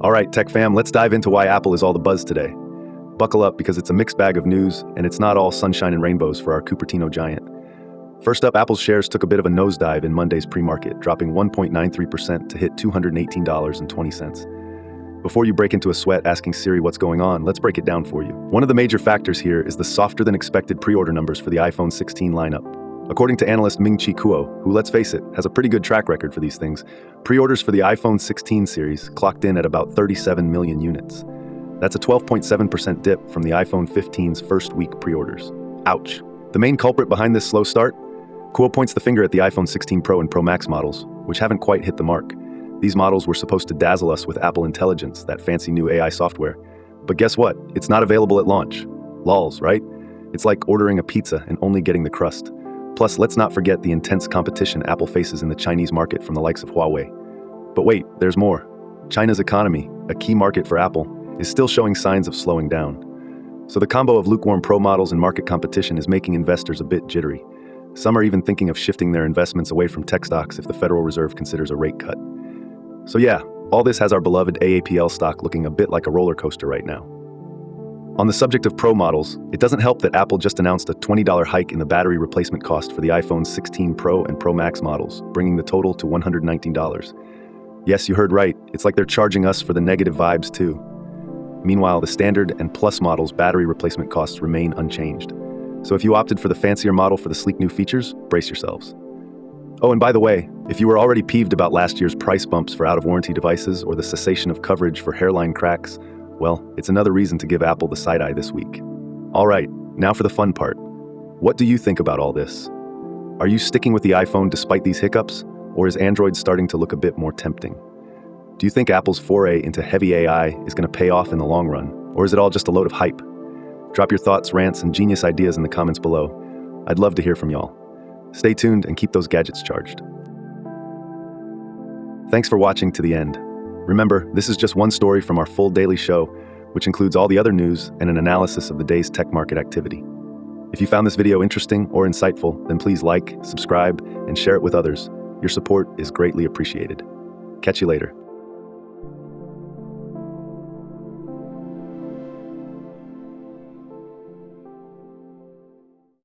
All right, tech fam, let's dive into why Apple is all the buzz today. Buckle up because it's a mixed bag of news, and it's not all sunshine and rainbows for our Cupertino giant. First up, Apple's shares took a bit of a nosedive in Monday's pre-market, dropping 1.93% to hit $218.20. Before you break into a sweat asking Siri what's going on, let's break it down for you. One of the major factors here is the softer-than-expected pre-order numbers for the iPhone 16 lineup. According to Analyst Ming-Chi Kuo, who, let's face it, has a pretty good track record for these things, pre-orders for the iPhone 16 series clocked in at about 37 million units. That's a 12.7% dip from the iPhone 15's first week pre-orders. Ouch. The main culprit behind this slow start? Kuo points the finger at the iPhone 16 Pro and Pro Max models, which haven't quite hit the mark. These models were supposed to dazzle us with Apple Intelligence, that fancy new AI software. But guess what? It's not available at launch. Lols, right? It's like ordering a pizza and only getting the crust. Plus, let's not forget the intense competition Apple faces in the Chinese market from the likes of Huawei. But wait, there's more. China's economy, a key market for Apple, is still showing signs of slowing down. So the combo of lukewarm Pro models and market competition is making investors a bit jittery. Some are even thinking of shifting their investments away from tech stocks if the Federal Reserve considers a rate cut. So yeah, all this has our beloved AAPL stock looking a bit like a roller coaster right now. On the subject of Pro models, it doesn't help that Apple just announced a $20 hike in the battery replacement cost for the iPhone 16 Pro and Pro Max models, bringing the total to $119. Yes, you heard right, it's like they're charging us for the negative vibes too. Meanwhile, the standard and Plus models' battery replacement costs remain unchanged. So if you opted for the fancier model for the sleek new features, brace yourselves. Oh, and by the way, if you were already peeved about last year's price bumps for out-of-warranty devices or the cessation of coverage for hairline cracks, well, it's another reason to give Apple the side-eye this week. All right, now for the fun part. What do you think about all this? Are you sticking with the iPhone despite these hiccups, or is Android starting to look a bit more tempting? Do you think Apple's foray into heavy AI is going to pay off in the long run, or is it all just a load of hype? Drop your thoughts, rants, and genius ideas in the comments below. I'd love to hear from y'all. Stay tuned and keep those gadgets charged. Thanks for watching to the end. Remember, this is just one story from our full daily show, which includes all the other news and an analysis of the day's tech market activity. If you found this video interesting or insightful, then please like, subscribe, and share it with others. Your support is greatly appreciated. Catch you later.